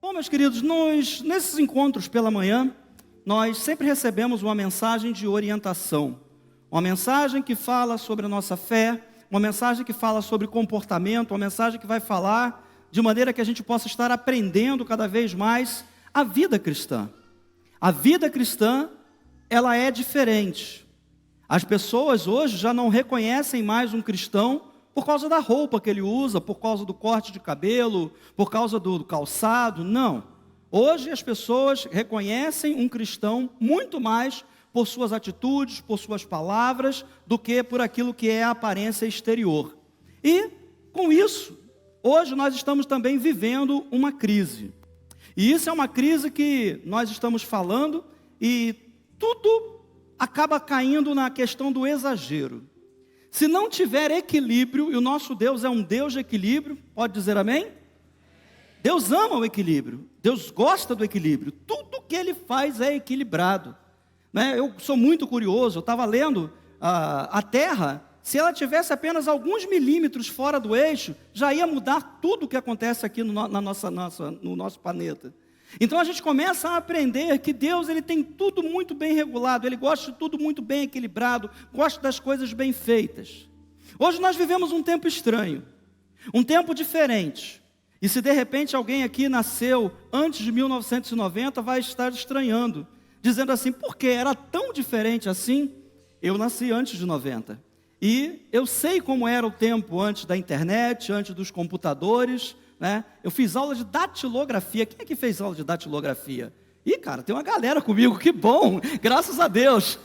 Bom, meus queridos, nesses encontros pela manhã, nós sempre recebemos uma mensagem de orientação. Uma mensagem que fala sobre a nossa fé, uma mensagem que fala sobre comportamento, uma mensagem que vai falar de maneira que a gente possa estar aprendendo cada vez mais a vida cristã. A vida cristã, ela é diferente. As pessoas hoje já não reconhecem mais um cristão por causa da roupa que ele usa, por causa do corte de cabelo, por causa do calçado, não. Hoje as pessoas reconhecem um cristão muito mais por suas atitudes, por suas palavras, do que por aquilo que é a aparência exterior. E, com isso, hoje nós estamos também vivendo uma crise. E isso é uma crise que nós estamos falando e tudo acaba caindo na questão do exagero. Se não tiver equilíbrio, e o nosso Deus é um Deus de equilíbrio, pode dizer amém? Deus ama o equilíbrio, Deus gosta do equilíbrio, tudo que Ele faz é equilibrado. Eu sou muito curioso, eu estava lendo a Terra, se ela tivesse apenas alguns milímetros fora do eixo, já ia mudar tudo o que acontece aqui no nosso planeta. Então a gente começa a aprender que Deus ele tem tudo muito bem regulado, Ele gosta de tudo muito bem equilibrado, gosta das coisas bem feitas. Hoje nós vivemos um tempo estranho, um tempo diferente. E se de repente alguém aqui nasceu antes de 1990, vai estar estranhando, dizendo assim, por que era tão diferente assim? Eu nasci antes de 90. E eu sei como era o tempo antes da internet, antes dos computadores, né? Eu fiz aula de datilografia. Quem é que fez aula de datilografia? Ih, cara, tem uma galera comigo, que bom, graças a Deus.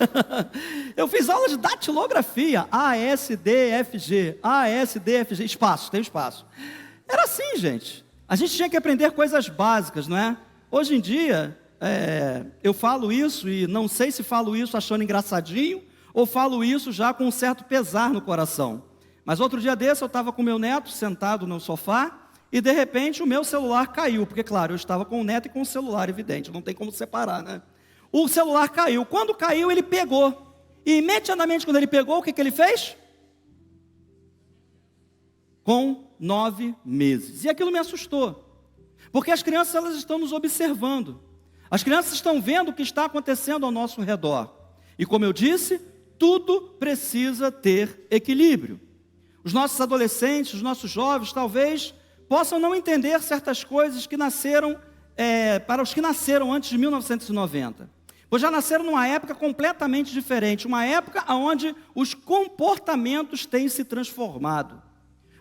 Eu fiz aula de datilografia, ASDFG, espaço, tem espaço. Era assim, gente. A gente tinha que aprender coisas básicas, não é? Hoje em dia, eu falo isso e não sei se falo isso achando engraçadinho ou falo isso já com um certo pesar no coração. Mas outro dia desse eu estava com meu neto sentado no sofá e de repente o meu celular caiu, porque claro, eu estava com o neto e com o celular, evidente, não tem como separar, né? O celular caiu, quando caiu ele pegou, e imediatamente quando ele pegou, o que ele fez? Com 9 meses, e aquilo me assustou, porque as crianças elas estão nos observando, as crianças estão vendo o que está acontecendo ao nosso redor, e como eu disse, tudo precisa ter equilíbrio. Os nossos adolescentes, os nossos jovens, talvez possam não entender certas coisas que nasceram, para os que nasceram antes de 1990. Pois já nasceram numa época completamente diferente, uma época onde os comportamentos têm se transformado.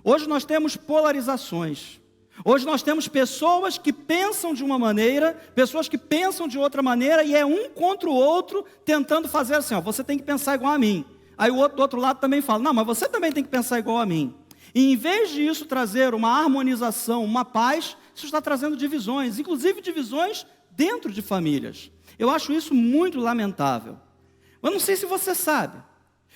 Hoje nós temos polarizações. Hoje nós temos pessoas que pensam de uma maneira, pessoas que pensam de outra maneira, e é um contra o outro, tentando fazer assim, você tem que pensar igual a mim. Aí o outro do outro lado também fala, não, mas você também tem que pensar igual a mim. E em vez de isso trazer uma harmonização, uma paz, isso está trazendo divisões, inclusive divisões dentro de famílias. Eu acho isso muito lamentável. Eu não sei se você sabe,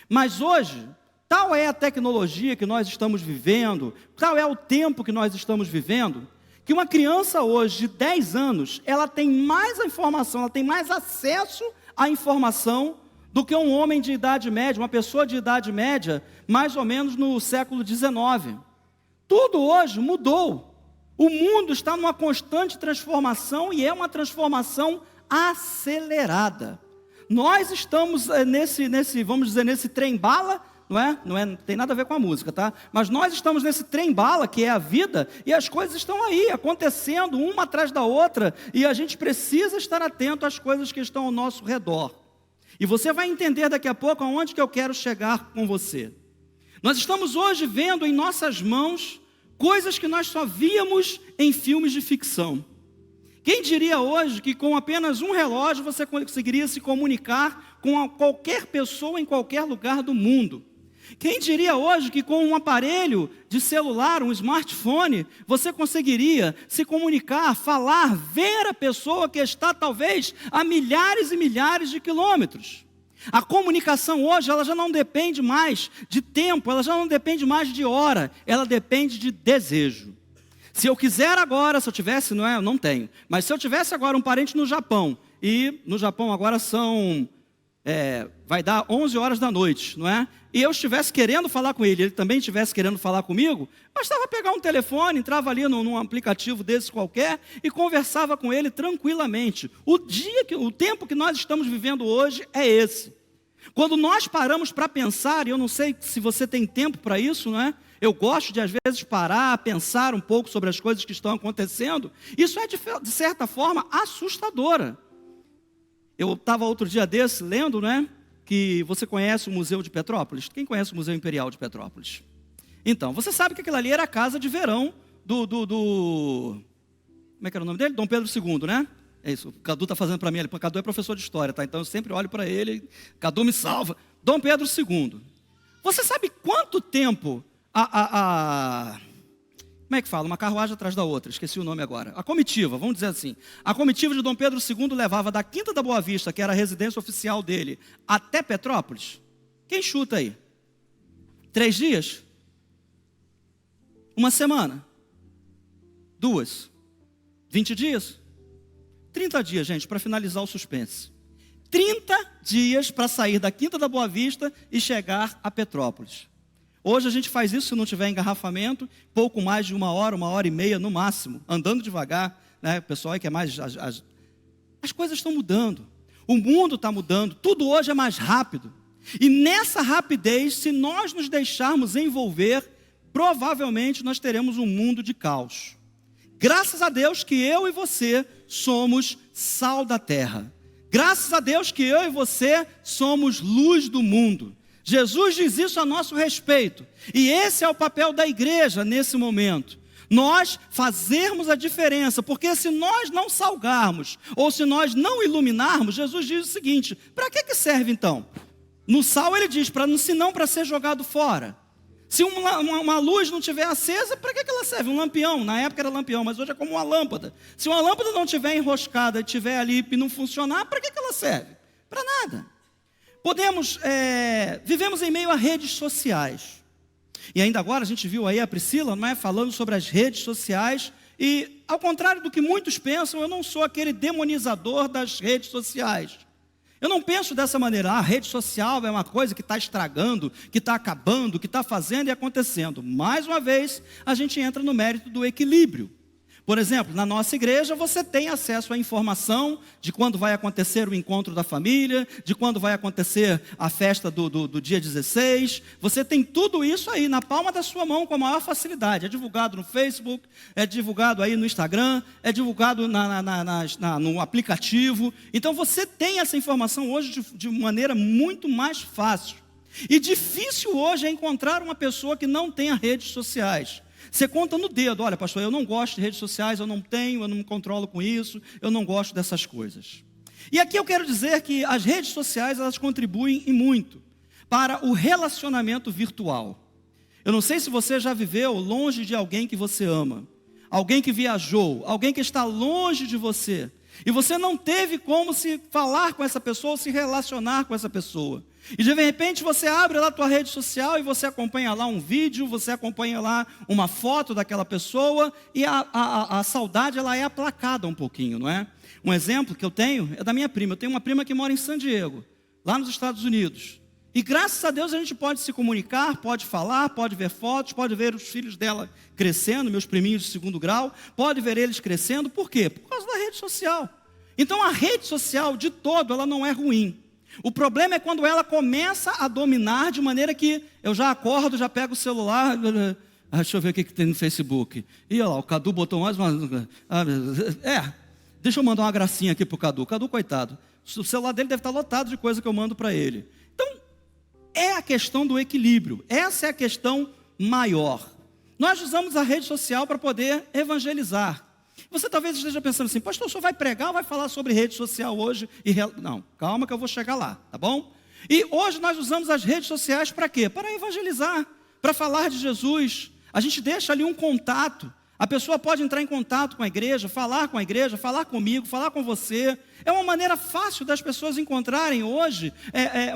mas hoje, tal é a tecnologia que nós estamos vivendo, tal é o tempo que nós estamos vivendo, que uma criança hoje de 10 anos, ela tem mais a informação, ela tem mais acesso à informação do que um homem de idade média, uma pessoa de idade média, mais ou menos no século XIX. Tudo hoje mudou. O mundo está numa constante transformação e é uma transformação acelerada. Nós estamos vamos dizer, nesse trem-bala, não tem nada a ver com a música, tá? Mas nós estamos nesse trem-bala, que é a vida, e as coisas estão aí, acontecendo uma atrás da outra, e a gente precisa estar atento às coisas que estão ao nosso redor. E você vai entender daqui a pouco aonde que eu quero chegar com você. Nós estamos hoje vendo em nossas mãos coisas que nós só víamos em filmes de ficção. Quem diria hoje que com apenas um relógio você conseguiria se comunicar com qualquer pessoa em qualquer lugar do mundo? Quem diria hoje que com um aparelho de celular, um smartphone, você conseguiria se comunicar, falar, ver a pessoa que está talvez a milhares e milhares de quilômetros? A comunicação hoje, ela já não depende mais de tempo, ela já não depende mais de hora, ela depende de desejo. Se eu quiser agora, se eu tivesse, eu não tenho, mas se eu tivesse agora um parente no Japão, e no Japão agora são vai dar 11 horas da noite, não é? E eu estivesse querendo falar com ele, ele também estivesse querendo falar comigo, bastava pegar um telefone, entrava ali num aplicativo desse qualquer e conversava com ele tranquilamente. O tempo que nós estamos vivendo hoje é esse. Quando nós paramos para pensar, e eu não sei se você tem tempo para isso, não é? Eu gosto de, às vezes, parar, pensar um pouco sobre as coisas que estão acontecendo. Isso é, de certa forma, assustadora. Eu estava outro dia desse lendo, né, que você conhece o Museu de Petrópolis. Quem conhece o Museu Imperial de Petrópolis? Então, você sabe que aquilo ali era a casa de verão do como é que era o nome dele? Dom Pedro II, né? É isso, o Cadu está fazendo para mim. O Cadu é professor de história, tá? Então eu sempre olho para ele, Cadu me salva. Dom Pedro II. Você sabe quanto tempo como é que fala? Uma carruagem atrás da outra, esqueci o nome agora. A comitiva, vamos dizer assim. A comitiva de Dom Pedro II levava da Quinta da Boa Vista, que era a residência oficial dele, até Petrópolis? Quem chuta aí? 3 dias? 1 semana? 2? 20 dias? 30 dias, gente, para finalizar o suspense. 30 dias para sair da Quinta da Boa Vista e chegar a Petrópolis. Hoje a gente faz isso se não tiver engarrafamento, pouco mais de 1 hora, 1h30 no máximo, andando devagar, né? O pessoal aí que é mais... As coisas estão mudando, o mundo está mudando, tudo hoje é mais rápido. E nessa rapidez, se nós nos deixarmos envolver, provavelmente nós teremos um mundo de caos. Graças a Deus que eu e você somos sal da terra. Graças a Deus que eu e você somos luz do mundo. Jesus diz isso a nosso respeito, e esse é o papel da igreja nesse momento, nós fazermos a diferença, porque se nós não salgarmos, ou se nós não iluminarmos, Jesus diz o seguinte: para que serve então? No sal ele diz, senão para ser jogado fora. Se uma luz não estiver acesa, para que ela serve? Um lampião, na época era lampião, mas hoje é como uma lâmpada. Se uma lâmpada não estiver enroscada, estiver ali e não funcionar, para que ela serve? Para nada. Vivemos em meio a redes sociais. E ainda agora a gente viu aí a Priscila, não é, falando sobre as redes sociais. E ao contrário do que muitos pensam, eu não sou aquele demonizador das redes sociais. Eu não penso dessa maneira, a rede social é uma coisa que está estragando, que está acabando, que está fazendo e acontecendo. Mais uma vez, a gente entra no mérito do equilíbrio. Por exemplo, na nossa igreja você tem acesso à informação de quando vai acontecer o encontro da família, de quando vai acontecer a festa do dia 16. Você tem tudo isso aí na palma da sua mão com a maior facilidade. É divulgado no Facebook, é divulgado aí no Instagram, é divulgado no aplicativo. Então você tem essa informação hoje de maneira muito mais fácil. E difícil hoje é encontrar uma pessoa que não tenha redes sociais. Você conta no dedo: olha, pastor, eu não gosto de redes sociais, eu não me controlo com isso, eu não gosto dessas coisas. E aqui eu quero dizer que as redes sociais, elas contribuem e muito para o relacionamento virtual. Eu não sei se você já viveu longe de alguém que você ama, alguém que viajou, alguém que está longe de você, e você não teve como se falar com essa pessoa ou se relacionar com essa pessoa. E de repente você abre lá a tua rede social e você acompanha lá um vídeo, você acompanha lá uma foto daquela pessoa, e a saudade ela é aplacada um pouquinho, não é? Um exemplo que eu tenho é da minha prima. Eu tenho uma prima que mora em San Diego, lá nos Estados Unidos. E graças a Deus a gente pode se comunicar, pode falar, pode ver fotos, pode ver os filhos dela crescendo, meus priminhos de 2º grau, pode ver eles crescendo. Por quê? Por causa da rede social. Então a rede social de todo ela não é ruim. O problema é quando ela começa a dominar de maneira que eu já acordo, já pego o celular, deixa eu ver o que tem no Facebook. E olha lá, o Cadu botou mais uma... deixa eu mandar uma gracinha aqui para o Cadu. Cadu, coitado, o celular dele deve estar lotado de coisa que eu mando para ele. Então, é a questão do equilíbrio. Essa é a questão maior. Nós usamos a rede social para poder evangelizar. Você talvez esteja pensando assim: pastor, o senhor vai pregar ou vai falar sobre rede social hoje? Não, calma que eu vou chegar lá, tá bom? E hoje nós usamos as redes sociais para quê? Para evangelizar, para falar de Jesus. A gente deixa ali um contato. A pessoa pode entrar em contato com a igreja, falar comigo, falar com você. É uma maneira fácil das pessoas encontrarem hoje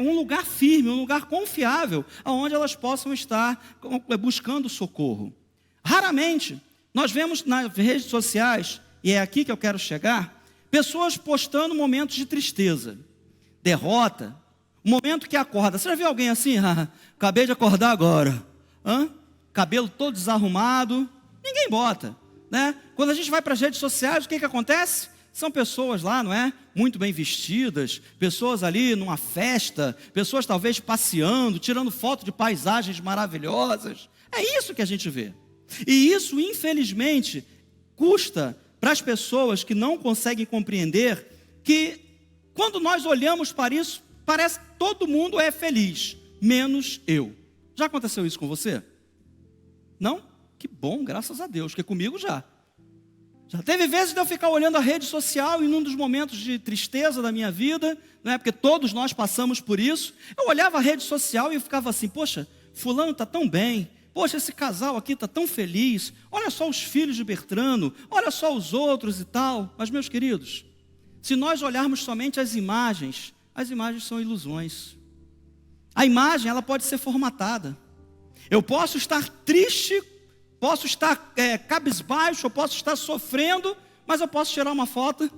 um lugar firme, um lugar confiável, onde elas possam estar buscando socorro. Raramente nós vemos nas redes sociais, e é aqui que eu quero chegar, pessoas postando momentos de tristeza, derrota, O momento que acorda. Você já viu alguém assim? Acabei de acordar agora. Cabelo todo desarrumado. Ninguém bota, né? Quando a gente vai para as redes sociais, o que acontece? São pessoas lá, não é? Muito bem vestidas, pessoas ali numa festa, pessoas talvez passeando, tirando foto de paisagens maravilhosas. É isso que a gente vê. E isso, infelizmente, custa para as pessoas que não conseguem compreender que, quando nós olhamos para isso, parece que todo mundo é feliz, menos eu. Já aconteceu isso com você? Não? Que bom, graças a Deus, porque comigo já. Já teve vezes de eu ficar olhando a rede social e num dos momentos de tristeza da minha vida, né, porque todos nós passamos por isso, eu olhava a rede social e eu ficava assim, poxa, fulano está tão bem, poxa, esse casal aqui está tão feliz, olha só os filhos de Bertrano, olha só os outros e tal. Mas, meus queridos, se nós olharmos somente as imagens são ilusões. A imagem, ela pode ser formatada. Eu posso estar triste, posso estar cabisbaixo, eu posso estar sofrendo, mas eu posso tirar uma foto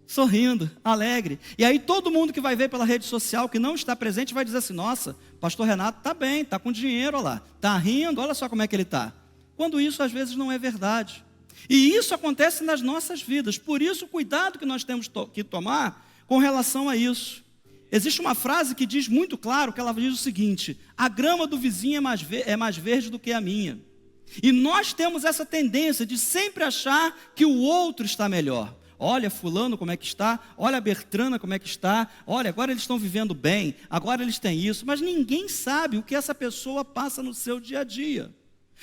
sorrindo, alegre. E aí todo mundo que vai ver pela rede social, que não está presente, vai dizer assim, nossa, pastor Renato está bem, está com dinheiro, olha lá, está rindo, olha só como é que ele está. Quando isso às vezes não é verdade. E isso acontece nas nossas vidas. Por isso o cuidado que nós temos que tomar com relação a isso. Existe uma frase que diz muito claro, que ela diz o seguinte, a grama do vizinho é mais verde do que a minha. E nós temos essa tendência de sempre achar que o outro está melhor. Olha fulano como é que está, olha a Bertrana como é que está, olha, agora eles estão vivendo bem, agora eles têm isso, mas ninguém sabe o que essa pessoa passa no seu dia a dia.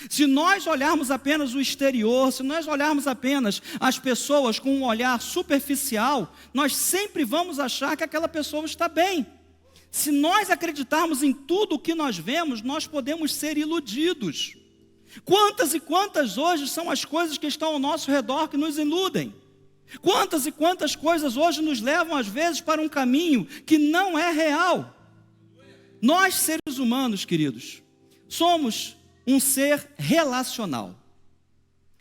Se nós olharmos apenas o exterior, se nós olharmos apenas as pessoas com um olhar superficial, nós sempre vamos achar que aquela pessoa está bem. Se nós acreditarmos em tudo o que nós vemos, nós podemos ser iludidos. Quantas e quantas hoje são as coisas que estão ao nosso redor que nos iludem? Quantas e quantas coisas hoje nos levam às vezes para um caminho que não é real? Nós, seres humanos, queridos, somos um ser relacional.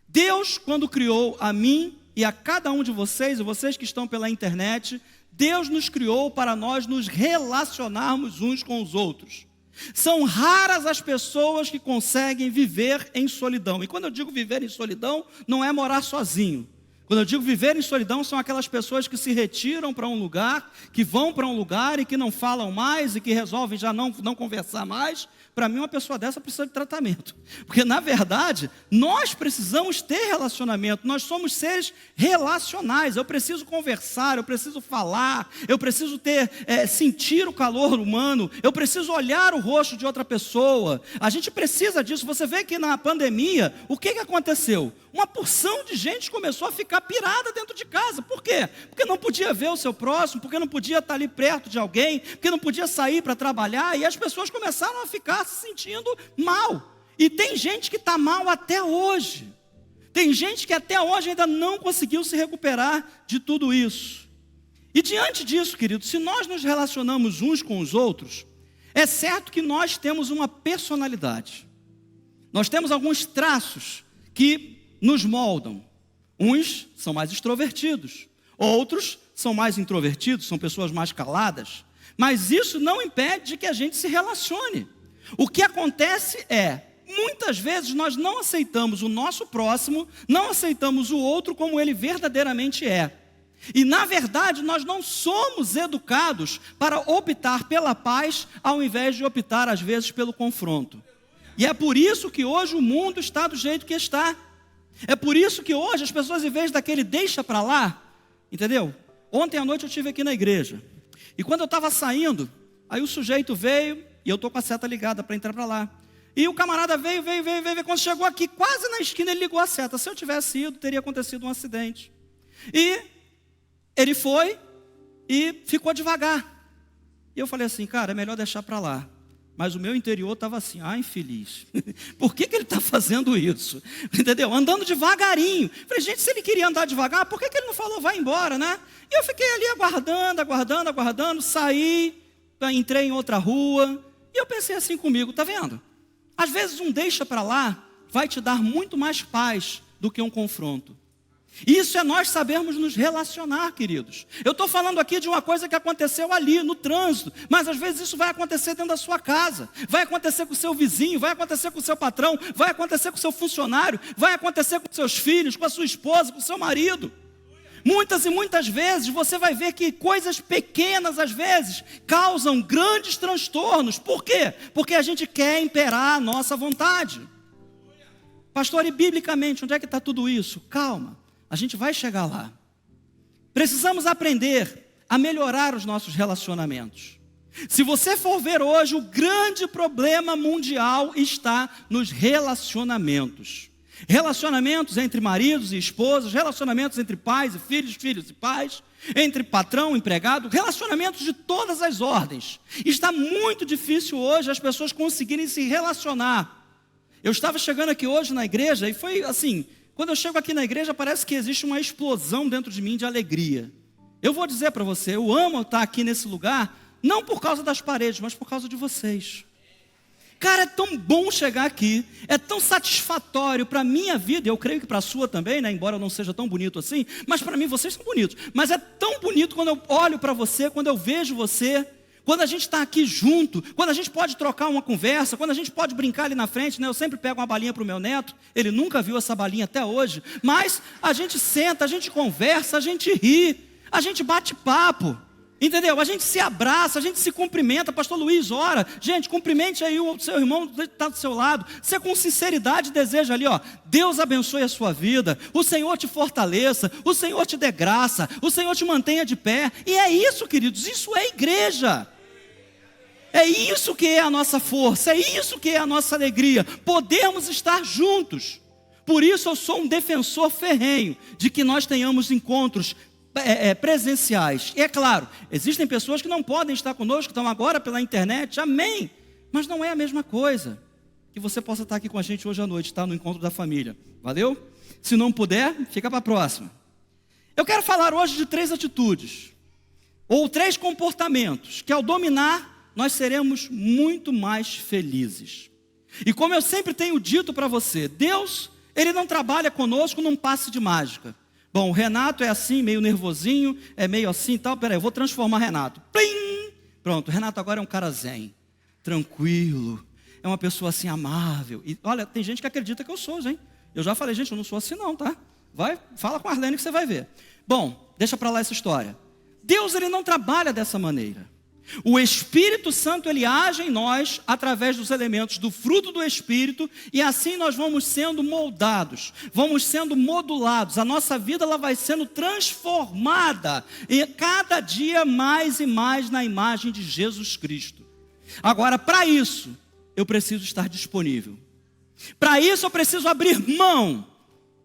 Deus, quando criou a mim e a cada um de vocês, e vocês que estão pela internet, Deus nos criou para nós nos relacionarmos uns com os outros. São raras as pessoas que conseguem viver em solidão. E quando eu digo viver em solidão, não é morar sozinho. Quando eu digo viver em solidão, são aquelas pessoas que se retiram para um lugar, que vão para um lugar e que não falam mais e que resolvem já não conversar mais. Para mim, uma pessoa dessa precisa de tratamento. Porque, na verdade, nós precisamos ter relacionamento. Nós somos seres relacionais. Eu preciso conversar, eu preciso falar, eu preciso sentir o calor humano, eu preciso olhar o rosto de outra pessoa. A gente precisa disso. Você vê que na pandemia, o que aconteceu? Uma porção de gente começou a ficar pirada dentro de casa. Por quê? Porque não podia ver o seu próximo, porque não podia estar ali perto de alguém, porque não podia sair para trabalhar, e as pessoas começaram a ficar se sentindo mal. E tem gente que está mal até hoje. Tem gente que até hoje ainda não conseguiu se recuperar de tudo isso. E diante disso, querido, se nós nos relacionamos uns com os outros, é certo que nós temos uma personalidade. Nós temos alguns traços que nos moldam. Uns são mais extrovertidos, outros são mais introvertidos, são pessoas mais caladas. Mas isso não impede de que a gente se relacione. O que acontece é, muitas vezes nós não aceitamos o nosso próximo, não aceitamos o outro como ele verdadeiramente é. E na verdade nós não somos educados para optar pela paz, ao invés de optar às vezes pelo confronto. E é por isso que hoje o mundo está do jeito que está. É por isso que hoje as pessoas, em vez daquele deixa para lá, entendeu? Ontem à noite eu estive aqui na igreja, e quando eu estava saindo, aí o sujeito veio, e eu estou com a seta ligada para entrar para lá, e o camarada veio, quando chegou aqui, quase na esquina, ele ligou a seta. Se eu tivesse ido, teria acontecido um acidente. E ele foi, e ficou devagar. E eu falei assim, cara, é melhor deixar para lá. Mas o meu interior estava assim, infeliz. Por que ele está fazendo isso? Entendeu? Andando devagarinho. Falei, gente, se ele queria andar devagar, por que ele não falou, vai embora, né? E eu fiquei ali aguardando, saí, entrei em outra rua. E eu pensei assim comigo, tá vendo? Às vezes um deixa para lá vai te dar muito mais paz do que um confronto. Isso é nós sabermos nos relacionar, queridos. Eu estou falando aqui de uma coisa que aconteceu ali, no trânsito, mas às vezes isso vai acontecer dentro da sua casa, vai acontecer com o seu vizinho, vai acontecer com o seu patrão, vai acontecer com o seu funcionário, vai acontecer com os seus filhos, com a sua esposa, com o seu marido. Muitas e muitas vezes você vai ver que coisas pequenas, às vezes, causam grandes transtornos. Por quê? Porque a gente quer imperar a nossa vontade. Pastor, e biblicamente, onde é que está tudo isso? Calma. A gente vai chegar lá. Precisamos aprender a melhorar os nossos relacionamentos. Se você for ver hoje, o grande problema mundial está nos relacionamentos. Relacionamentos entre maridos e esposas, relacionamentos entre pais e filhos, filhos e pais, entre patrão e empregado, relacionamentos de todas as ordens. Está muito difícil hoje as pessoas conseguirem se relacionar. Eu estava chegando aqui hoje na igreja e foi assim... Quando eu chego aqui na igreja, parece que existe uma explosão dentro de mim de alegria. Eu vou dizer para você, eu amo estar aqui nesse lugar, não por causa das paredes, mas por causa de vocês. Cara, é tão bom chegar aqui, é tão satisfatório para a minha vida, eu creio que para a sua também, né? Embora eu não seja tão bonito assim, mas para mim vocês são bonitos. Mas é tão bonito quando eu olho para você, quando eu vejo você, quando a gente está aqui junto, quando a gente pode trocar uma conversa, quando a gente pode brincar ali na frente, né? Eu sempre pego uma balinha para o meu neto, ele nunca viu essa balinha até hoje, mas a gente senta, a gente conversa, a gente ri, a gente bate papo, entendeu? A gente se abraça, a gente se cumprimenta. Pastor Luiz, ora, gente, cumprimente aí o seu irmão que está do seu lado, você com sinceridade deseja ali, ó, Deus abençoe a sua vida, o Senhor te fortaleça, o Senhor te dê graça, o Senhor te mantenha de pé, e é isso, queridos, isso é igreja. É isso que é a nossa força, é isso que é a nossa alegria, podermos estar juntos. Por isso eu sou um defensor ferrenho de que nós tenhamos encontros presenciais. E é claro, existem pessoas que não podem estar conosco, que estão agora pela internet, amém. Mas não é a mesma coisa que você possa estar aqui com a gente hoje à noite, tá? No encontro da família, valeu? Se não puder, fica para a próxima. Eu quero falar hoje de 3 atitudes, ou 3 comportamentos, que ao dominar, nós seremos muito mais felizes. E como eu sempre tenho dito para você, Deus, Ele não trabalha conosco num passe de mágica. Bom, o Renato é assim, meio nervosinho, é meio assim e tal, peraí, eu vou transformar Renato. Plim! Pronto, o Renato agora é um cara zen, tranquilo, é uma pessoa assim amável. E olha, tem gente que acredita que eu sou, hein? Eu já falei, gente, eu não sou assim não, tá? Fala com a Arlene que você vai ver. Bom, deixa para lá essa história. Deus, Ele não trabalha dessa maneira. O Espírito Santo, Ele age em nós através dos elementos do fruto do Espírito, e assim nós vamos sendo moldados, vamos sendo modulados, a nossa vida ela vai sendo transformada, e cada dia mais e mais na imagem de Jesus Cristo. Agora, para isso, eu preciso estar disponível. Para isso eu preciso abrir mão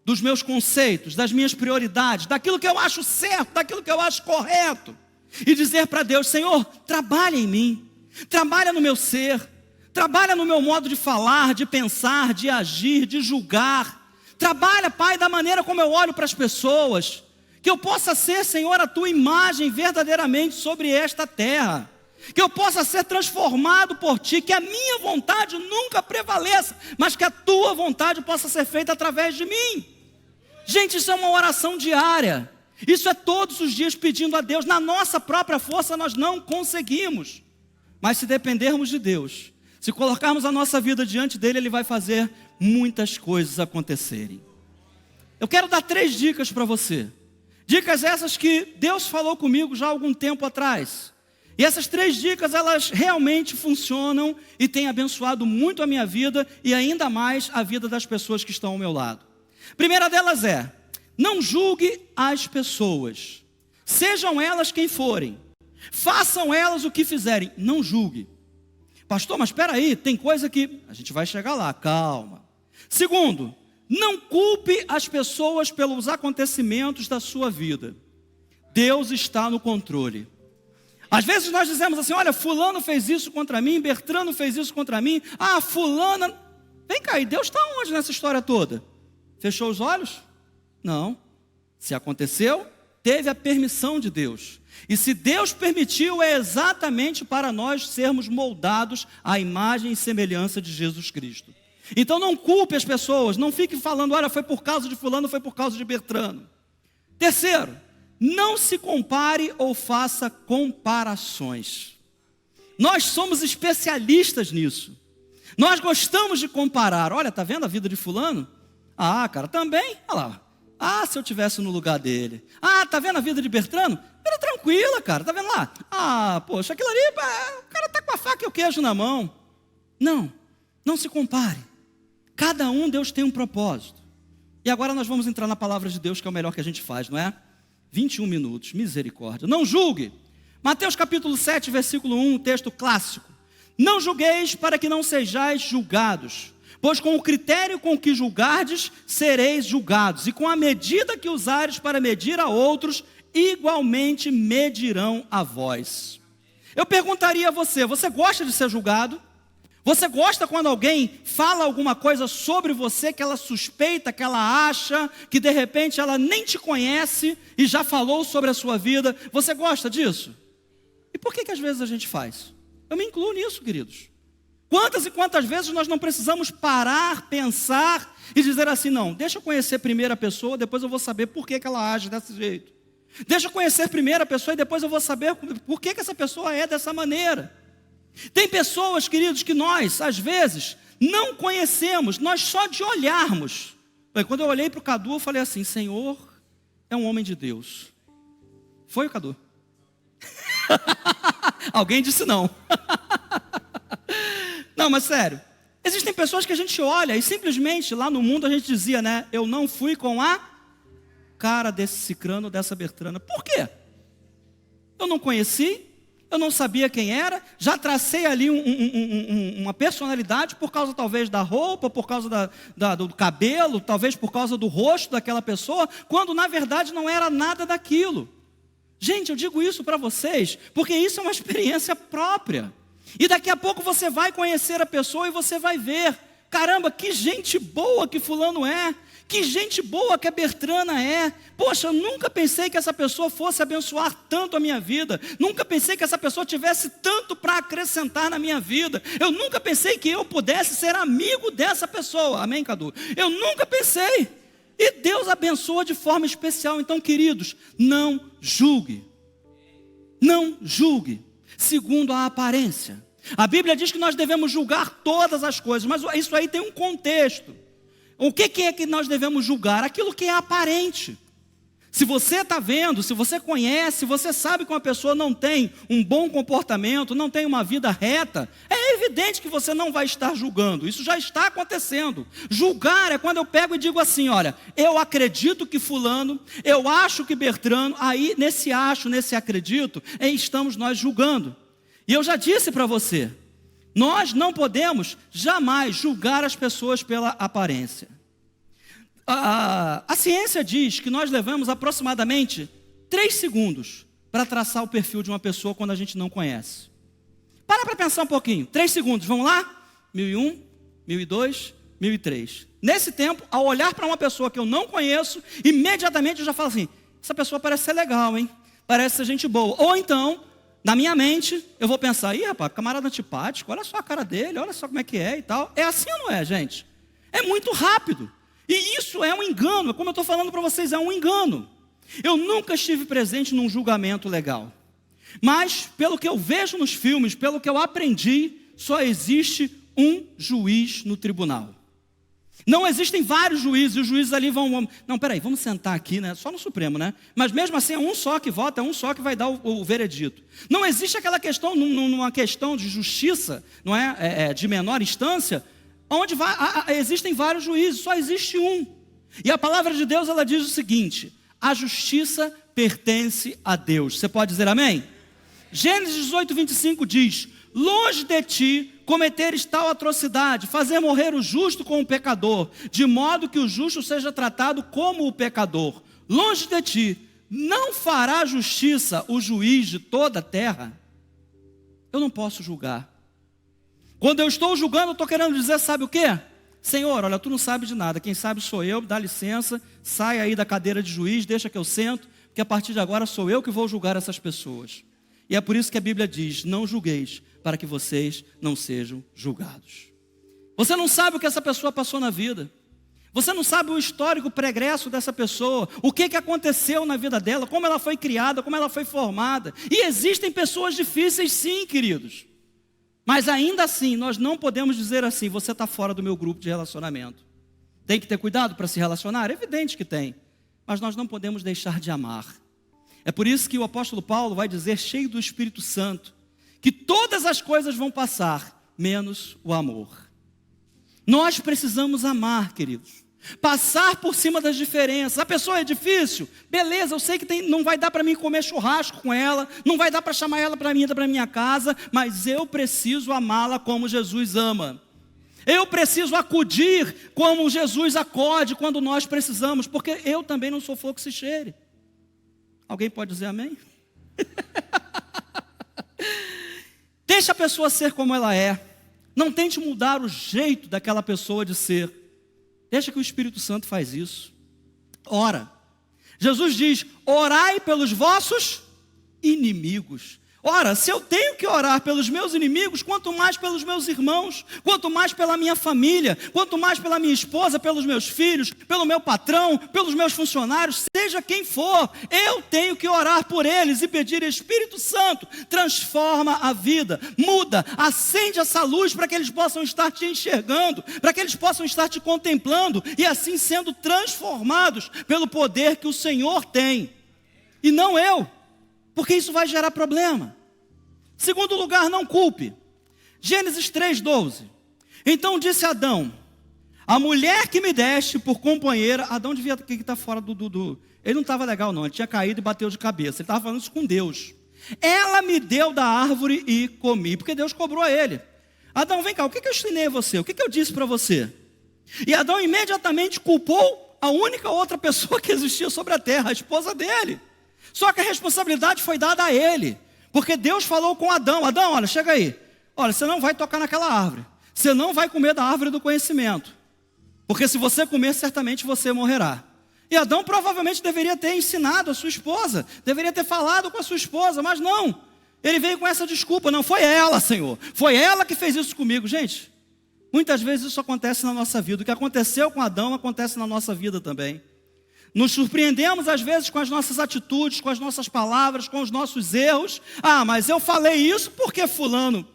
dos meus conceitos, das minhas prioridades, daquilo que eu acho certo, daquilo que eu acho correto. E dizer para Deus, Senhor, trabalha em mim, trabalha no meu ser, trabalha no meu modo de falar, de pensar, de agir, de julgar. Trabalha, Pai, da maneira como eu olho para as pessoas, que eu possa ser, Senhor, a Tua imagem verdadeiramente sobre esta terra, que eu possa ser transformado por Ti, que a minha vontade nunca prevaleça, mas que a Tua vontade possa ser feita através de mim. Gente, isso é uma oração diária. Isso é todos os dias pedindo a Deus. Na nossa própria força nós não conseguimos. Mas se dependermos de Deus, se colocarmos a nossa vida diante dEle, Ele vai fazer muitas coisas acontecerem. Eu quero dar 3 dicas para você. Dicas essas que Deus falou comigo já há algum tempo atrás. E essas 3 dicas, elas realmente funcionam e têm abençoado muito a minha vida e ainda mais a vida das pessoas que estão ao meu lado. A primeira delas é: não julgue as pessoas, sejam elas quem forem, façam elas o que fizerem, não julgue. Pastor, mas espera aí, tem coisa que a gente vai chegar lá, calma. Segundo, não culpe as pessoas pelos acontecimentos da sua vida. Deus está no controle. Às vezes nós dizemos assim, olha, fulano fez isso contra mim, Bertrano fez isso contra mim, fulana... Vem cá, e Deus está onde nessa história toda? Fechou os olhos? Não, se aconteceu, teve a permissão de Deus. E se Deus permitiu, é exatamente para nós sermos moldados à imagem e semelhança de Jesus Cristo. Então não culpe as pessoas, não fique falando, olha, foi por causa de fulano, foi por causa de Bertrano. Terceiro, não se compare ou faça comparações. Nós somos especialistas nisso. Nós gostamos de comparar. Olha, tá vendo a vida de fulano? Ah, cara, também, olha lá. Ah, se eu tivesse no lugar dele. Ah, tá vendo a vida de Bertrano? Era tranquila, cara, tá vendo lá? Ah, poxa, aquilo ali, o cara tá com a faca e o queijo na mão. Não, não se compare. Cada um, Deus tem um propósito. E agora nós vamos entrar na palavra de Deus, que é o melhor que a gente faz, não é? 21 minutos, misericórdia. Não julgue. Mateus capítulo 7, versículo 1, texto clássico. Não julgueis para que não sejais julgados, pois com o critério com que julgardes, sereis julgados, e com a medida que usares para medir a outros, igualmente medirão a vós. Eu perguntaria a você, você gosta de ser julgado? Você gosta quando alguém fala alguma coisa sobre você que ela suspeita, que ela acha, que de repente ela nem te conhece e já falou sobre a sua vida? Você gosta disso? E por que às vezes a gente faz? Eu me incluo nisso, queridos. Quantas e quantas vezes nós não precisamos parar, pensar e dizer assim, não, deixa eu conhecer primeiro a pessoa, depois eu vou saber por que ela age desse jeito. Deixa eu conhecer primeiro a pessoa e depois eu vou saber por que essa pessoa é dessa maneira. Tem pessoas, queridos, que nós, às vezes, não conhecemos, nós só de olharmos. Quando eu olhei para o Cadu, eu falei assim, Senhor, é um homem de Deus. Foi o Cadu? Alguém disse não. Não, mas sério, existem pessoas que a gente olha e simplesmente lá no mundo a gente dizia, né? Eu não fui com a cara desse cicrano, dessa Bertrana. Por quê? Eu não conheci, eu não sabia quem era, já tracei ali uma personalidade por causa talvez da roupa, por causa do cabelo, talvez por causa do rosto daquela pessoa, quando na verdade não era nada daquilo. Gente, eu digo isso para vocês, porque isso é uma experiência própria. E daqui a pouco você vai conhecer a pessoa e você vai ver, caramba, que gente boa que fulano é, que gente boa que a Bertrana é. Poxa, eu nunca pensei que essa pessoa fosse abençoar tanto a minha vida, nunca pensei que essa pessoa tivesse tanto para acrescentar na minha vida, eu nunca pensei que eu pudesse ser amigo dessa pessoa, amém, Cadu? Eu nunca pensei, e Deus abençoa de forma especial. Então, queridos, não julgue, não julgue segundo a aparência. A Bíblia diz que nós devemos julgar todas as coisas, mas isso aí tem um contexto. O que é que nós devemos julgar? Aquilo que é aparente. Se você está vendo, se você conhece, você sabe que uma pessoa não tem um bom comportamento, não tem uma vida reta, é evidente que você não vai estar julgando, isso já está acontecendo. Julgar é quando eu pego e digo assim, olha, eu acredito que fulano, eu acho que Bertrano, aí nesse acho, nesse acredito, estamos nós julgando. E eu já disse para você, nós não podemos jamais julgar as pessoas pela aparência. A ciência diz que nós levamos aproximadamente 3 segundos para traçar o perfil de uma pessoa quando a gente não conhece. Para pensar um pouquinho. 3 segundos, vamos lá? 1001, 1002, 1003. Nesse tempo, ao olhar para uma pessoa que eu não conheço, imediatamente eu já falo assim, essa pessoa parece ser legal, hein? Parece ser gente boa. Ou então, na minha mente, eu vou pensar, ih, rapaz, camarada antipático, olha só a cara dele, olha só como é que é e tal. É assim ou não é, gente? É muito rápido. E isso é um engano, como eu estou falando para vocês, é um engano. Eu nunca estive presente num julgamento legal. Mas, pelo que eu vejo nos filmes, pelo que eu aprendi, só existe um juiz no tribunal. Não existem vários juízes, e os juízes ali vão... Não, peraí, vamos sentar aqui, né? Só no Supremo, né? Mas mesmo assim é um só que vota, é um só que vai dar o veredito. Não existe aquela questão, numa questão de justiça, não é? De menor instância, onde existem vários juízes, só existe um. E a palavra de Deus, ela diz o seguinte, a justiça pertence a Deus. Você pode dizer amém? Gênesis 18, 25 diz, longe de ti cometeres tal atrocidade, fazer morrer o justo com o pecador, de modo que o justo seja tratado como o pecador. Longe de ti, não fará justiça o juiz de toda a terra? Eu não posso julgar. Quando eu estou julgando, eu estou querendo dizer, sabe o quê? Senhor, olha, tu não sabe de nada, quem sabe sou eu, dá licença, sai aí da cadeira de juiz, deixa que eu sento, porque a partir de agora sou eu que vou julgar essas pessoas. E é por isso que a Bíblia diz, não julgueis, para que vocês não sejam julgados. Você não sabe o que essa pessoa passou na vida. Você não sabe o histórico pregresso dessa pessoa, o que aconteceu na vida dela, como ela foi criada, como ela foi formada. E existem pessoas difíceis sim, queridos. Mas ainda assim, nós não podemos dizer assim, você está fora do meu grupo de relacionamento. Tem que ter cuidado para se relacionar? É evidente que tem. Mas nós não podemos deixar de amar. É por isso que o apóstolo Paulo vai dizer, cheio do Espírito Santo, que todas as coisas vão passar, menos o amor. Nós precisamos amar, queridos. Passar por cima das diferenças. A pessoa é difícil? Beleza, eu sei que não vai dar para mim comer churrasco com ela, não vai dar para chamar ela para minha casa, mas eu preciso amá-la como Jesus ama. Eu preciso acudir como Jesus acode quando nós precisamos, porque eu também não sou fogo que se cheire. Alguém pode dizer amém? Deixa a pessoa ser como ela é. Não tente mudar o jeito daquela pessoa de ser. Deixa que o Espírito Santo faz isso. Ora, Jesus diz, orai pelos vossos inimigos. Ora, se eu tenho que orar pelos meus inimigos, quanto mais pelos meus irmãos, quanto mais pela minha família, quanto mais pela minha esposa, pelos meus filhos, pelo meu patrão, pelos meus funcionários, seja quem for, eu tenho que orar por eles e pedir, Espírito Santo, transforma a vida, muda, acende essa luz para que eles possam estar te enxergando, para que eles possam estar te contemplando e assim sendo transformados pelo poder que o Senhor tem, e não eu. Porque isso vai gerar problema. Segundo lugar, não culpe. Gênesis 3:12. Então disse Adão, a mulher que me deste por companheira. Adão devia estar fora do. Ele não estava legal não, ele tinha caído e bateu de cabeça. Ele estava falando isso com Deus. Ela me deu da árvore e comi, porque Deus cobrou a ele. Adão, vem cá, o que eu ensinei a você? O que eu disse para você? E Adão imediatamente culpou a única outra pessoa que existia sobre a terra, a esposa dele. Só que a responsabilidade foi dada a ele, porque Deus falou com Adão, Adão, olha, chega aí, olha, você não vai tocar naquela árvore, você não vai comer da árvore do conhecimento, porque se você comer, certamente você morrerá. E Adão provavelmente deveria ter ensinado a sua esposa, deveria ter falado com a sua esposa, mas não, ele veio com essa desculpa, não, foi ela, Senhor, foi ela que fez isso comigo. Gente, muitas vezes isso acontece na nossa vida, o que aconteceu com Adão acontece na nossa vida também. Nos surpreendemos às vezes com as nossas atitudes, com as nossas palavras, com os nossos erros. Ah, mas eu falei isso porque fulano.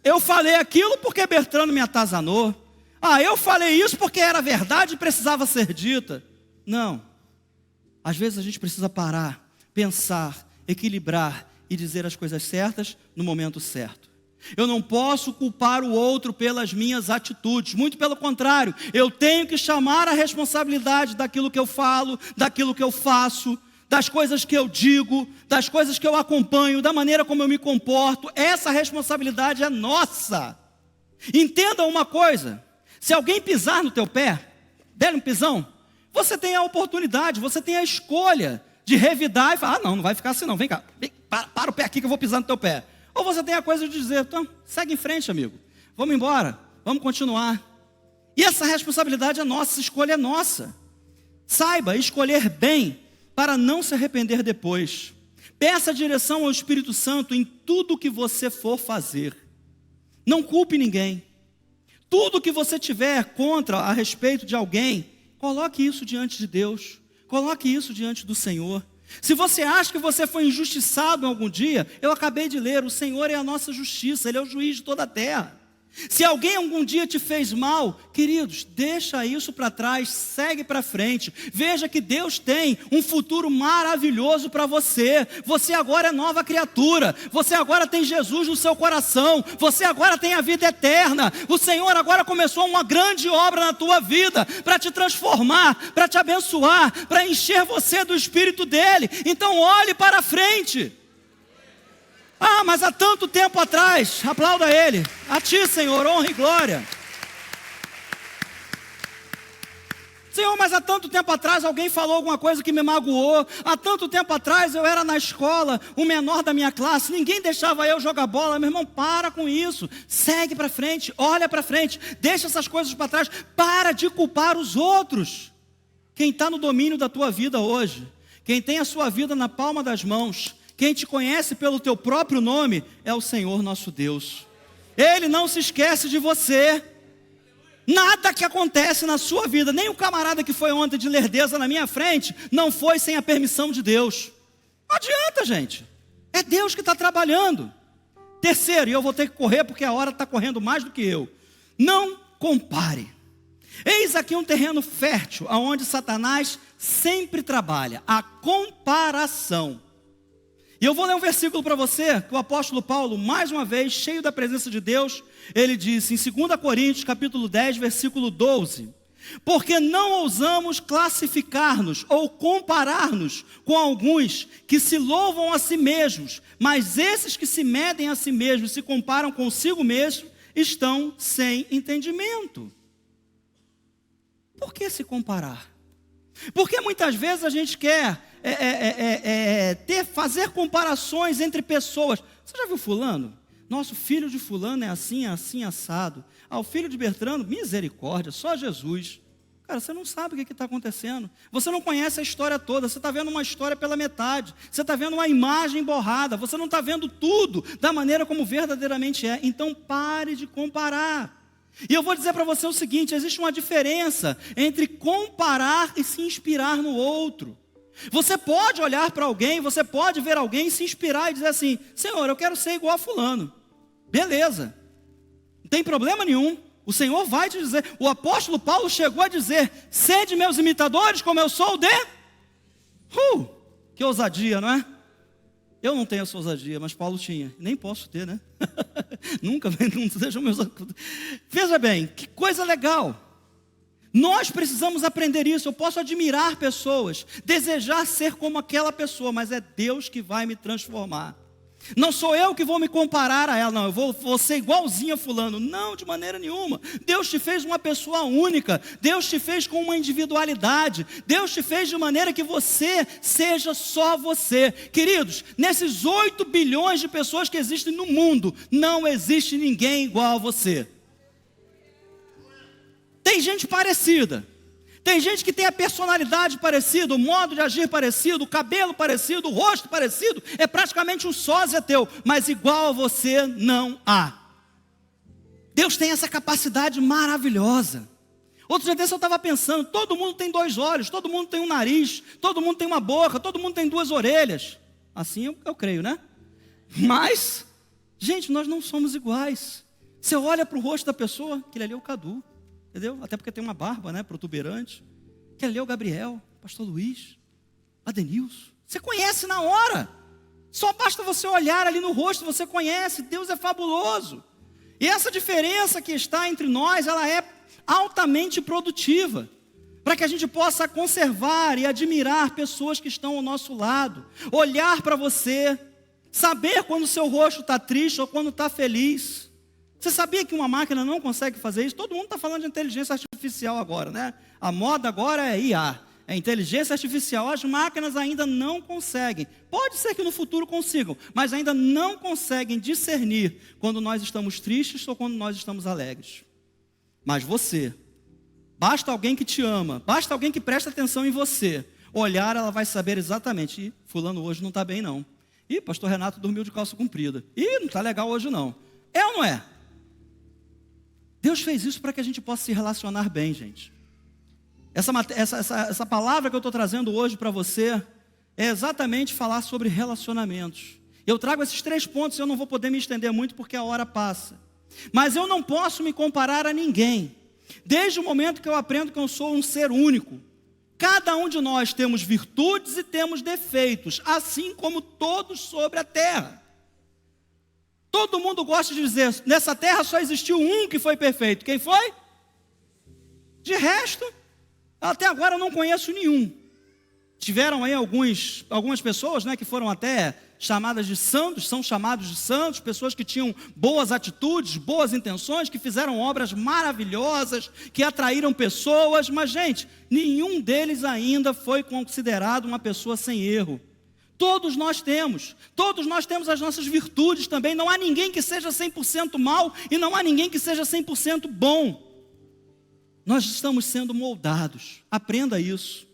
Eu falei aquilo porque Bertrano me atazanou. Ah, eu falei isso porque era verdade e precisava ser dita. Não. Às vezes a gente precisa parar, pensar, equilibrar e dizer as coisas certas no momento certo. Eu não posso culpar o outro pelas minhas atitudes, muito pelo contrário, eu tenho que chamar a responsabilidade daquilo que eu falo, daquilo que eu faço, das coisas que eu digo, das coisas que eu acompanho, da maneira como eu me comporto. Essa responsabilidade é nossa. Entenda uma coisa, se alguém pisar no teu pé, der um pisão, você tem a oportunidade, você tem a escolha de revidar e falar, não vai ficar assim não, vem cá, para o pé aqui que eu vou pisar no teu pé. Ou você tem a coisa de dizer, então, segue em frente, amigo. Vamos embora, vamos continuar. E essa responsabilidade é nossa, essa escolha é nossa. Saiba escolher bem para não se arrepender depois. Peça direção ao Espírito Santo em tudo que você for fazer. Não culpe ninguém. Tudo que você tiver contra a respeito de alguém, coloque isso diante de Deus. Coloque isso diante do Senhor. Se você acha que você foi injustiçado em algum dia, eu acabei de ler, o Senhor é a nossa justiça, Ele é o juiz de toda a terra. Se alguém algum dia te fez mal, queridos, deixa isso para trás, segue para frente. Veja que Deus tem um futuro maravilhoso para você. Você agora é nova criatura. Você agora tem Jesus no seu coração. Você agora tem a vida eterna. O Senhor agora começou uma grande obra na tua vida para te transformar, para te abençoar, para encher você do Espírito dele. Então olhe para frente. Ah, mas há tanto tempo atrás, aplauda Ele, a Ti, Senhor, honra e glória. Senhor, mas há tanto tempo atrás alguém falou alguma coisa que me magoou. Há tanto tempo atrás eu era na escola, o menor da minha classe, ninguém deixava eu jogar bola. Meu irmão, para com isso, segue para frente, olha para frente, deixa essas coisas para trás, para de culpar os outros. Quem está no domínio da tua vida hoje, quem tem a sua vida na palma das mãos, quem te conhece pelo teu próprio nome é o Senhor nosso Deus. Ele não se esquece de você. Nada que acontece na sua vida, nem o camarada que foi ontem de lerdeza na minha frente, não foi sem a permissão de Deus. Não adianta, gente. É Deus que está trabalhando. Terceiro, e eu vou ter que correr porque a hora está correndo mais do que eu. Não compare. Eis aqui um terreno fértil, onde Satanás sempre trabalha, a comparação. E eu vou ler um versículo para você, que o apóstolo Paulo, mais uma vez, cheio da presença de Deus, ele disse em 2 Coríntios, capítulo 10, versículo 12, porque não ousamos classificar-nos ou comparar-nos com alguns que se louvam a si mesmos, mas esses que se medem a si mesmos, se comparam consigo mesmos, estão sem entendimento. Por que se comparar? Porque muitas vezes a gente quer fazer comparações entre pessoas. Você já viu fulano? Nosso filho de fulano é assim, assim, assado. O filho de Bertrano, misericórdia, só Jesus. Cara, você não sabe o que está acontecendo. Você não conhece a história toda. Você está vendo uma história pela metade. Você está vendo uma imagem borrada. Você não está vendo tudo da maneira como verdadeiramente é. Então pare de comparar. E eu vou dizer para você o seguinte, existe uma diferença entre comparar e se inspirar no outro. Você pode olhar para alguém, você pode ver alguém, se inspirar e dizer assim, Senhor, eu quero ser igual a fulano. Beleza, não tem problema nenhum. O Senhor vai te dizer, o apóstolo Paulo chegou a dizer, sede meus imitadores como eu sou de... que ousadia, não é? Eu não tenho essa ousadia, mas Paulo tinha. Nem posso ter, né? Nunca, não sejam meus... Veja bem, que coisa legal. Nós precisamos aprender isso. Eu posso admirar pessoas, desejar ser como aquela pessoa, mas é Deus que vai me transformar. Não sou eu que vou me comparar a ela, não, eu vou ser igualzinho a fulano. Não, de maneira nenhuma. Deus te fez uma pessoa única, Deus te fez com uma individualidade, Deus te fez de maneira que você seja só você. Queridos, nesses 8 bilhões de pessoas que existem no mundo, não existe ninguém igual a você. Tem gente parecida. Tem gente que tem a personalidade parecida, o modo de agir parecido, o cabelo parecido, o rosto parecido, é praticamente um sósia teu, mas igual a você não há. Deus tem essa capacidade maravilhosa. Outro dia desse eu estava pensando, todo mundo tem 2 olhos, todo mundo tem um nariz, todo mundo tem uma boca, todo mundo tem 2 orelhas. Assim eu creio, né? Mas, gente, nós não somos iguais. Você olha para o rosto da pessoa, aquele ali é o Cadu. Entendeu? Até porque tem uma barba, né, protuberante. Que ali é o Gabriel, pastor Luiz, Adenilson. Você conhece na hora. Só basta você olhar ali no rosto, você conhece. Deus é fabuloso. E essa diferença que está entre nós, ela é altamente produtiva. Para que a gente possa conservar e admirar pessoas que estão ao nosso lado. Olhar para você, saber quando o seu rosto está triste ou quando está feliz. Você sabia que uma máquina não consegue fazer isso? Todo mundo está falando de inteligência artificial agora, né? A moda agora é IA, é inteligência artificial. As máquinas ainda não conseguem. Pode ser que no futuro consigam, mas ainda não conseguem discernir quando nós estamos tristes ou quando nós estamos alegres. Mas você, basta alguém que te ama, basta alguém que presta atenção em você, olhar, ela vai saber exatamente, ih, fulano hoje não está bem não. Ih, pastor Renato dormiu de calça comprida. Ih, não está legal hoje não. É ou não é? Deus fez isso para que a gente possa se relacionar bem, gente. Essa palavra que eu estou trazendo hoje para você é exatamente falar sobre relacionamentos. Eu trago esses 3 pontos, eu não vou poder me estender muito porque a hora passa. Mas eu não posso me comparar a ninguém. Desde o momento que eu aprendo que eu sou um ser único. Cada um de nós temos virtudes e temos defeitos, assim como todos sobre a terra. Todo mundo gosta de dizer, nessa terra só existiu um que foi perfeito. Quem foi? De resto, até agora eu não conheço nenhum. Tiveram aí algumas pessoas, né, que foram até chamadas de santos, são chamados de santos, pessoas que tinham boas atitudes, boas intenções, que fizeram obras maravilhosas, que atraíram pessoas, mas gente, nenhum deles ainda foi considerado uma pessoa sem erro. Todos nós temos as nossas virtudes também, não há ninguém que seja 100% mal e não há ninguém que seja 100% bom. Nós estamos sendo moldados, aprenda isso.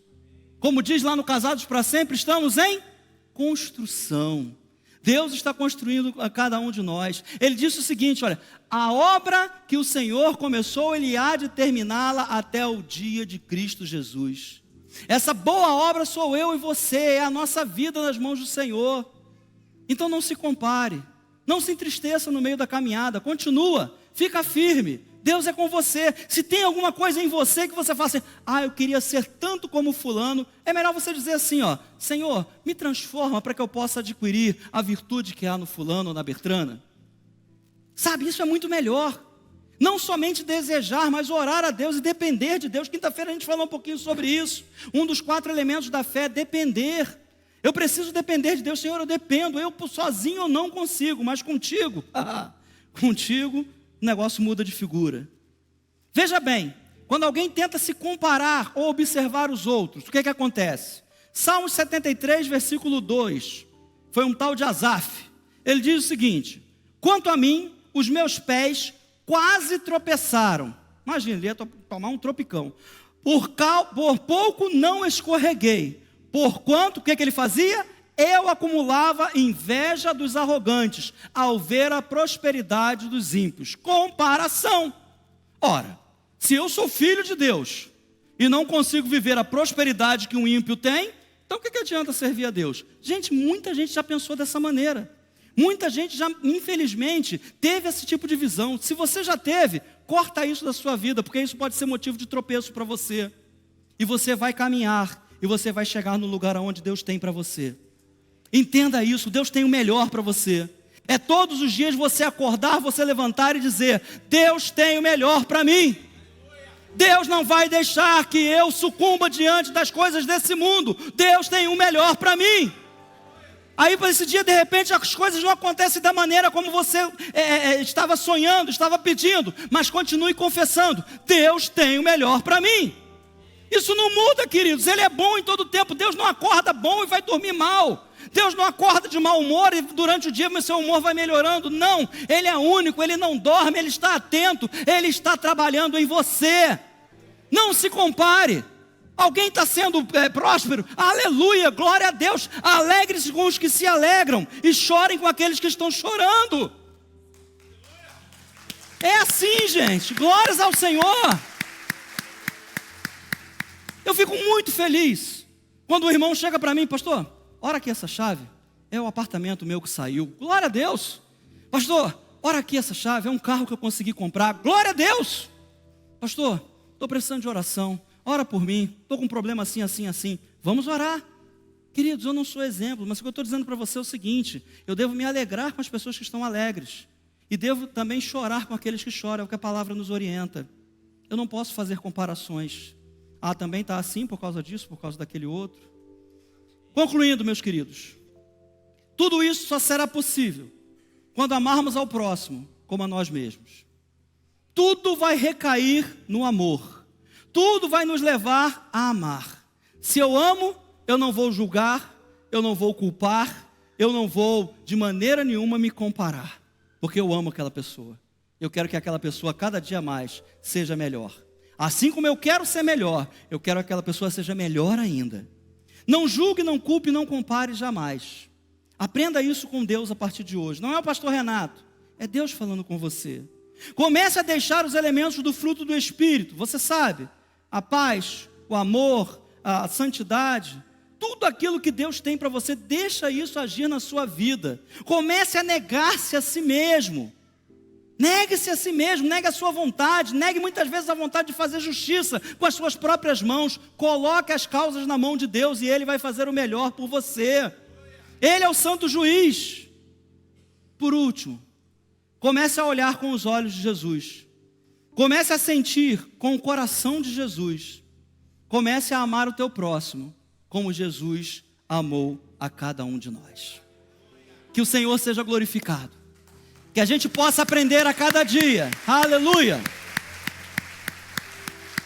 Como diz lá no Casados para Sempre, estamos em construção. Deus está construindo a cada um de nós. Ele disse o seguinte, olha, a obra que o Senhor começou, Ele há de terminá-la até o dia de Cristo Jesus. Essa boa obra sou eu e você, é a nossa vida nas mãos do Senhor. Então não se compare, não se entristeça no meio da caminhada, continua, fica firme. Deus é com você. Se tem alguma coisa em você que você fala assim, eu queria ser tanto como fulano, é melhor você dizer assim, Senhor, me transforma para que eu possa adquirir a virtude que há no fulano ou na Bertrana. Sabe, isso é muito melhor. Não somente desejar, mas orar a Deus e depender de Deus. Quinta-feira a gente falou um pouquinho sobre isso. Um dos 4 elementos da fé é depender. Eu preciso depender de Deus. Senhor, eu dependo. Eu sozinho eu não consigo, mas contigo, contigo, o negócio muda de figura. Veja bem, quando alguém tenta se comparar ou observar os outros, o que acontece? Salmos 73, versículo 2, foi um tal de Asaf. Ele diz o seguinte, quanto a mim, os meus pés quase tropeçaram. Imagina, ele ia tomar um tropicão. Por pouco não escorreguei. Porquanto, o que ele fazia? Eu acumulava inveja dos arrogantes, ao ver a prosperidade dos ímpios. Comparação. Ora, se eu sou filho de Deus, e não consigo viver a prosperidade que um ímpio tem, então o que adianta servir a Deus? Gente, muita gente já pensou dessa maneira. Muita gente já, infelizmente, teve esse tipo de visão. Se você já teve, corta isso da sua vida, porque isso pode ser motivo de tropeço para você. E você vai caminhar, e você vai chegar no lugar onde Deus tem para você. Entenda isso, Deus tem o melhor para você. É todos os dias você acordar, você levantar e dizer, Deus tem o melhor para mim. Deus não vai deixar que eu sucumba diante das coisas desse mundo. Deus tem o melhor para mim. Aí para esse dia, de repente, as coisas não acontecem da maneira como você estava sonhando, estava pedindo. Mas continue confessando, Deus tem o melhor para mim. Isso não muda, queridos, Ele é bom em todo tempo. Deus não acorda bom e vai dormir mal. Deus não acorda de mau humor e durante o dia o seu humor vai melhorando. Não, Ele é único, Ele não dorme, Ele está atento, Ele está trabalhando em você. Não se compare. Alguém está sendo próspero? Aleluia, glória a Deus. Alegre-se com os que se alegram e chorem com aqueles que estão chorando. É assim, gente, glórias ao Senhor. Eu fico muito feliz quando o irmão chega para mim, pastor, ora aqui essa chave, é o apartamento meu que saiu, glória a Deus. Pastor, ora aqui essa chave, é um carro que eu consegui comprar, glória a Deus. Pastor, estou precisando de oração, ora por mim, estou com um problema assim, assim, assim, vamos orar. Queridos, eu não sou exemplo, mas o que eu estou dizendo para você é o seguinte, eu devo me alegrar com as pessoas que estão alegres, e devo também chorar com aqueles que choram, é o que a palavra nos orienta. Eu não posso fazer comparações. Também está assim por causa disso, por causa daquele outro. Concluindo, meus queridos, tudo isso só será possível quando amarmos ao próximo como a nós mesmos. Tudo vai recair no amor. Tudo vai nos levar a amar. Se eu amo, eu não vou julgar, eu não vou culpar, eu não vou de maneira nenhuma me comparar, porque eu amo aquela pessoa. Eu quero que aquela pessoa cada dia mais seja melhor. Assim como eu quero ser melhor, eu quero que aquela pessoa seja melhor ainda. Não julgue, não culpe, não compare jamais. Aprenda isso com Deus a partir de hoje. Não é o pastor Renato, é Deus falando com você. Comece a deixar os elementos do fruto do Espírito. Você sabe, a paz, o amor, a santidade, tudo aquilo que Deus tem para você, deixa isso agir na sua vida. Comece a negar-se a si mesmo. Negue-se a si mesmo, negue a sua vontade, negue muitas vezes a vontade de fazer justiça com as suas próprias mãos. Coloque as causas na mão de Deus e Ele vai fazer o melhor por você. Ele é o santo juiz. Por último, comece a olhar com os olhos de Jesus. Comece a sentir com o coração de Jesus. Comece a amar o teu próximo, como Jesus amou a cada um de nós. Que o Senhor seja glorificado. Que a gente possa aprender a cada dia, aleluia,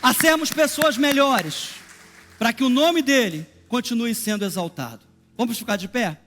a sermos pessoas melhores, para que o nome dele continue sendo exaltado. Vamos ficar de pé?